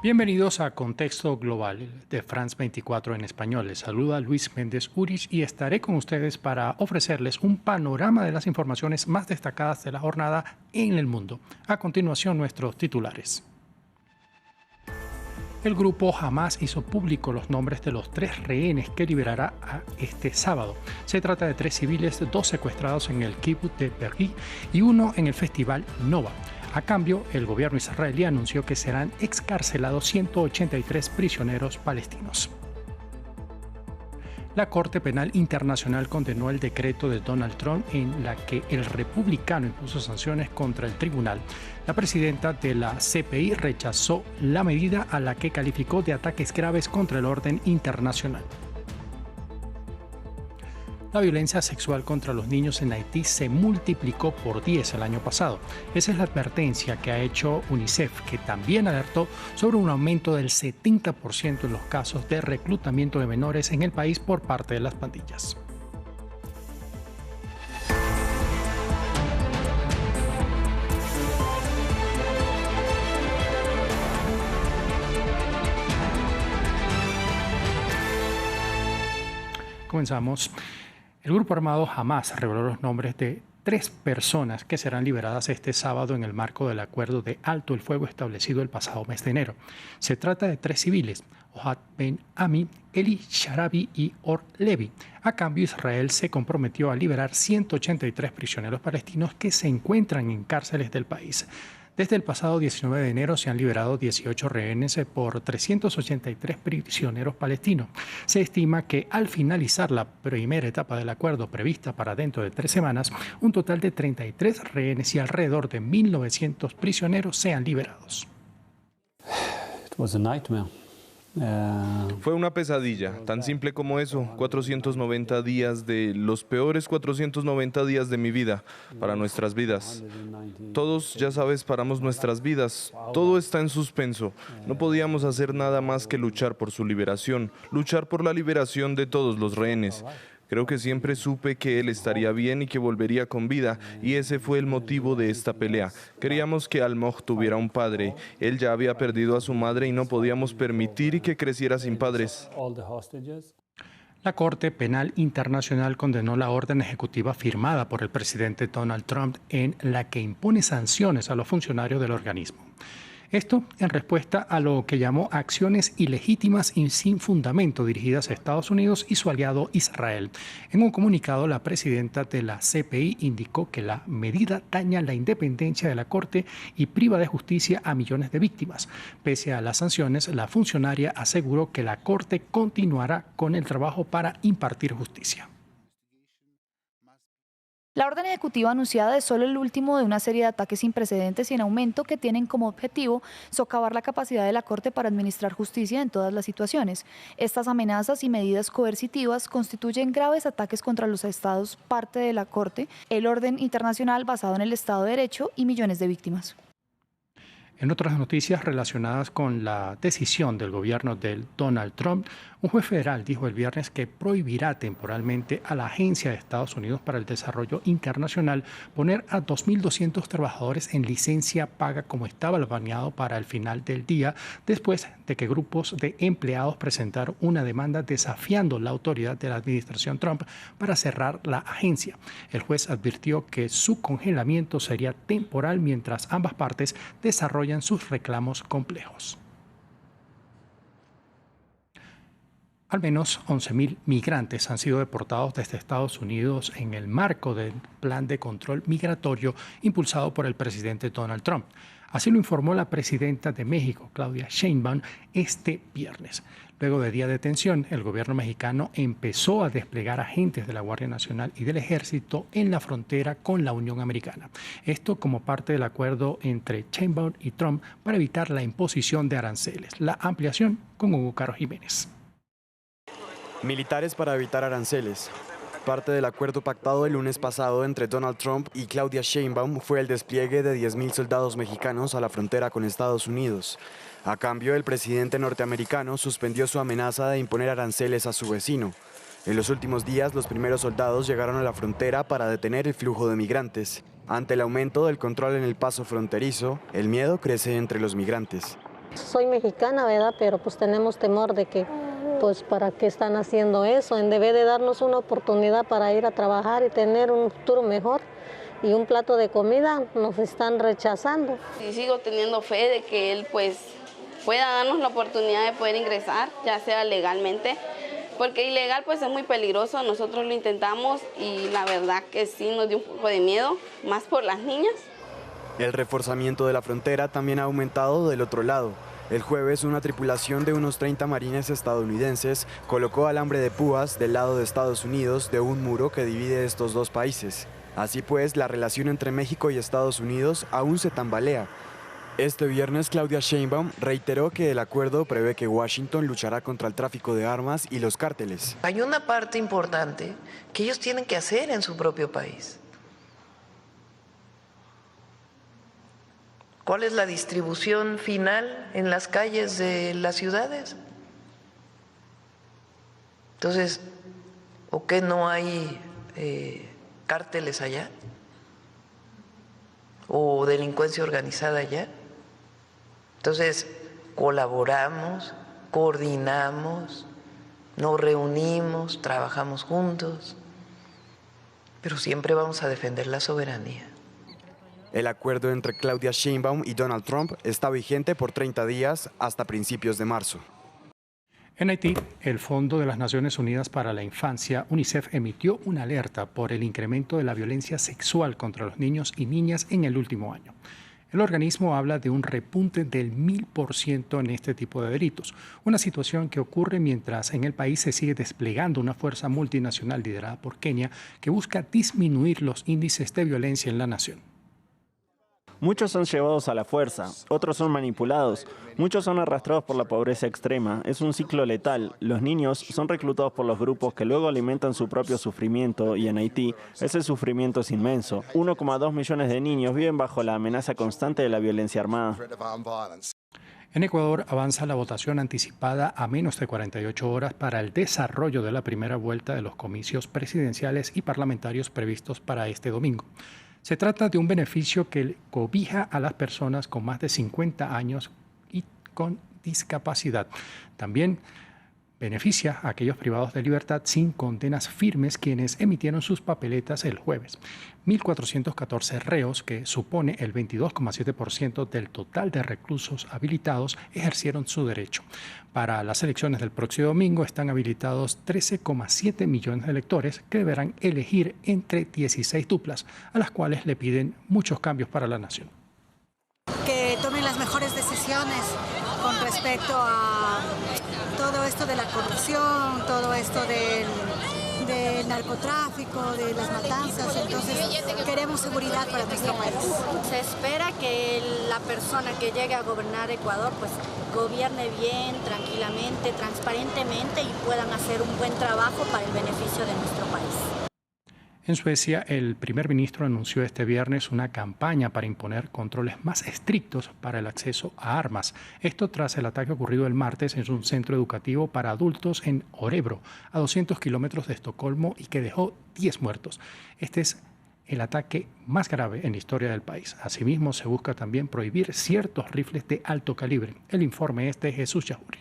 Bienvenidos a Contexto Global de France 24 en español. Les saluda Luis Méndez Urich y estaré con ustedes para ofrecerles un panorama de las informaciones más destacadas de la jornada en el mundo. A continuación, nuestros titulares. El grupo Hamas hizo público los nombres de los 3 rehenes que liberará este sábado. Se trata de 3 civiles, 2 secuestrados en el kibbutz de Be'eri y 1 en el festival Nova. A cambio, el gobierno israelí anunció que serán excarcelados 183 prisioneros palestinos. La Corte Penal Internacional condenó el decreto de Donald Trump en la que el republicano impuso sanciones contra el tribunal. La presidenta de la CPI rechazó la medida a la que calificó de ataques graves contra el orden internacional. La violencia sexual contra los niños en Haití se multiplicó por 10 el año pasado. Esa es la advertencia que ha hecho UNICEF, que también alertó sobre un aumento del 70% en los casos de reclutamiento de menores en el país por parte de las pandillas. Comenzamos. El grupo armado Hamas reveló los nombres de 3 personas que serán liberadas este sábado en el marco del acuerdo de alto el fuego establecido el pasado mes de enero. Se trata de 3 civiles, Ohad Ben Ami, Eli Sharabi y Or Levi. A cambio, Israel se comprometió a liberar 183 prisioneros palestinos que se encuentran en cárceles del país. Desde el pasado 19 de enero se han liberado 18 rehenes por 383 prisioneros palestinos. Se estima que al finalizar la primera etapa del acuerdo prevista para dentro de 3 semanas, un total de 33 rehenes y alrededor de 1.900 prisioneros sean liberados. It was a nightmare. Fue una pesadilla, tan simple como eso, 490 días de los peores 490 días de mi vida, para nuestras vidas. Todos, ya sabes, paramos nuestras vidas, todo está en suspenso. No podíamos hacer nada más que luchar por su liberación, luchar por la liberación de todos los rehenes. Creo que siempre supe que él estaría bien y que volvería con vida, y ese fue el motivo de esta pelea. Queríamos que Almog tuviera un padre. Él ya había perdido a su madre y no podíamos permitir que creciera sin padres. La Corte Penal Internacional condenó la orden ejecutiva firmada por el presidente Donald Trump en la que impone sanciones a los funcionarios del organismo. Esto en respuesta a lo que llamó acciones ilegítimas y sin fundamento dirigidas a Estados Unidos y su aliado Israel. En un comunicado, la presidenta de la CPI indicó que la medida daña la independencia de la Corte y priva de justicia a millones de víctimas. Pese a las sanciones, la funcionaria aseguró que la Corte continuará con el trabajo para impartir justicia. La orden ejecutiva anunciada es solo el último de una serie de ataques sin precedentes y en aumento que tienen como objetivo socavar la capacidad de la Corte para administrar justicia en todas las situaciones. Estas amenazas y medidas coercitivas constituyen graves ataques contra los estados parte de la Corte, el orden internacional basado en el Estado de Derecho y millones de víctimas. En otras noticias relacionadas con la decisión del gobierno de Donald Trump, un juez federal dijo el viernes que prohibirá temporalmente a la Agencia de Estados Unidos para el Desarrollo Internacional poner a 2.200 trabajadores en licencia paga como estaba planeado para el final del día, después de que grupos de empleados presentaron una demanda desafiando la autoridad de la administración Trump para cerrar la agencia. El juez advirtió que su congelamiento sería temporal mientras ambas partes desarrollan sus reclamos complejos. Al menos 11.000 migrantes han sido deportados desde Estados Unidos en el marco del plan de control migratorio impulsado por el presidente Donald Trump. Así lo informó la presidenta de México, Claudia Sheinbaum, este viernes. Luego de día de tensión, el gobierno mexicano empezó a desplegar agentes de la Guardia Nacional y del Ejército en la frontera con la Unión Americana. Esto como parte del acuerdo entre Sheinbaum y Trump para evitar la imposición de aranceles. La ampliación con Hugo Caro Jiménez. Militares para evitar aranceles. Parte del acuerdo pactado el lunes pasado entre Donald Trump y Claudia Sheinbaum fue el despliegue de 10.000 soldados mexicanos a la frontera con Estados Unidos. A cambio, el presidente norteamericano suspendió su amenaza de imponer aranceles a su vecino. En los últimos días, los primeros soldados llegaron a la frontera para detener el flujo de migrantes. Ante el aumento del control en el paso fronterizo, el miedo crece entre los migrantes. Soy mexicana, ¿verdad? Pero pues tenemos temor de que, pues, ¿para qué están haciendo eso? En vez de darnos una oportunidad para ir a trabajar y tener un futuro mejor y un plato de comida, nos están rechazando. Y sigo teniendo fe de que él, pues, pueda darnos la oportunidad de poder ingresar, ya sea legalmente, porque ilegal, pues, es muy peligroso. Nosotros lo intentamos y la verdad que sí nos dio un poco de miedo, más por las niñas. El reforzamiento de la frontera también ha aumentado del otro lado. El jueves, una tripulación de unos 30 marines estadounidenses colocó alambre de púas del lado de Estados Unidos de un muro que divide estos dos países. Así pues, la relación entre México y Estados Unidos aún se tambalea. Este viernes, Claudia Sheinbaum reiteró que el acuerdo prevé que Washington luchará contra el tráfico de armas y los cárteles. Hay una parte importante que ellos tienen que hacer en su propio país. ¿Cuál es la distribución final en las calles de las ciudades? Entonces, ¿o qué no hay cárteles allá? ¿O delincuencia organizada allá? Entonces, colaboramos, coordinamos, nos reunimos, trabajamos juntos, pero siempre vamos a defender la soberanía. El acuerdo entre Claudia Sheinbaum y Donald Trump está vigente por 30 días hasta principios de marzo. En Haití, el Fondo de las Naciones Unidas para la Infancia, UNICEF, emitió una alerta por el incremento de la violencia sexual contra los niños y niñas en el último año. El organismo habla de un repunte del 1000% en este tipo de delitos, una situación que ocurre mientras en el país se sigue desplegando una fuerza multinacional liderada por Kenia que busca disminuir los índices de violencia en la nación. Muchos son llevados a la fuerza, otros son manipulados, muchos son arrastrados por la pobreza extrema. Es un ciclo letal. Los niños son reclutados por los grupos que luego alimentan su propio sufrimiento y en Haití ese sufrimiento es inmenso. 1,2 millones de niños viven bajo la amenaza constante de la violencia armada. En Ecuador avanza la votación anticipada a menos de 48 horas para el desarrollo de la primera vuelta de los comicios presidenciales y parlamentarios previstos para este domingo. Se trata de un beneficio que cobija a las personas con más de 50 años y con discapacidad. También beneficia a aquellos privados de libertad sin condenas firmes quienes emitieron sus papeletas el jueves. 1.414 reos, que supone el 22,7% del total de reclusos habilitados, ejercieron su derecho. Para las elecciones del próximo domingo están habilitados 13,7 millones de electores que deberán elegir entre 16 duplas, a las cuales le piden muchos cambios para la nación. Que tomen las mejores decisiones con respecto a todo esto de la corrupción, todo esto del narcotráfico, de las matanzas. Entonces queremos seguridad para nuestro país. Se espera que la persona que llegue a gobernar Ecuador pues gobierne bien, tranquilamente, transparentemente y puedan hacer un buen trabajo para el beneficio de nuestro país. En Suecia, el primer ministro anunció este viernes una campaña para imponer controles más estrictos para el acceso a armas. Esto tras el ataque ocurrido el martes en un centro educativo para adultos en Örebro, a 200 kilómetros de Estocolmo, y que dejó 10 muertos. Este es el ataque más grave en la historia del país. Asimismo, se busca también prohibir ciertos rifles de alto calibre. El informe es de Jesús Yahuri.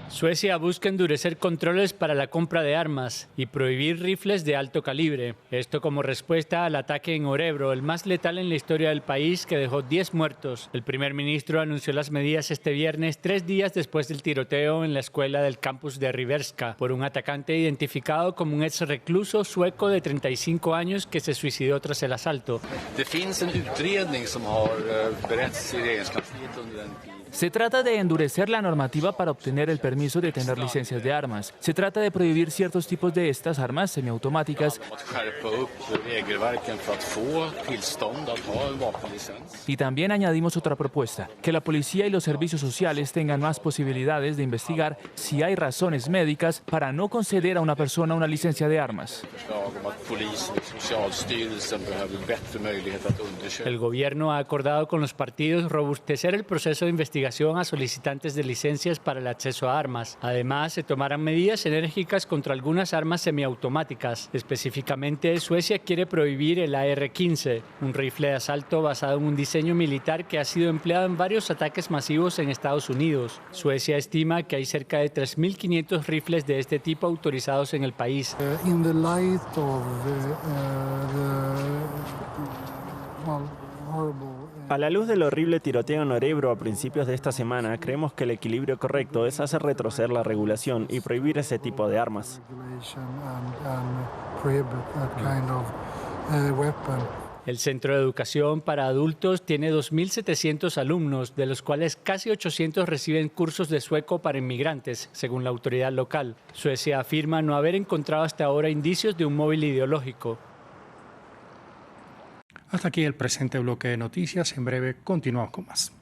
Suecia busca endurecer controles para la compra de armas y prohibir rifles de alto calibre. Esto como respuesta al ataque en Örebro, el más letal en la historia del país, que dejó 10 muertos. El primer ministro anunció las medidas este viernes, 3 días después del tiroteo en la escuela del campus de Riberska por un atacante identificado como un ex recluso sueco de 35 años que se suicidó tras el asalto. Se trata de endurecer la normativa para obtener el permiso de tener licencias de armas. Se trata de prohibir ciertos tipos de estas armas semiautomáticas y también añadimos otra propuesta, que la policía y los servicios sociales tengan más posibilidades de investigar si hay razones médicas para no conceder a una persona una licencia de armas. El gobierno ha acordado con los partidos robustecer el proceso de investigación a solicitantes de licencias para el acceso a armas. armas. Además, se tomarán medidas enérgicas contra algunas armas semiautomáticas. Específicamente, Suecia quiere prohibir el AR-15, un rifle de asalto basado en un diseño militar que ha sido empleado en varios ataques masivos en Estados Unidos. Suecia estima que hay cerca de 3.500 rifles de este tipo autorizados en el país. A la luz del horrible tiroteo en Örebro a principios de esta semana, creemos que el equilibrio correcto es hacer retroceder la regulación y prohibir ese tipo de armas. El Centro de Educación para Adultos tiene 2.700 alumnos, de los cuales casi 800 reciben cursos de sueco para inmigrantes, según la autoridad local. Suecia afirma no haber encontrado hasta ahora indicios de un móvil ideológico. Hasta aquí el presente bloque de noticias. En breve continuamos con más.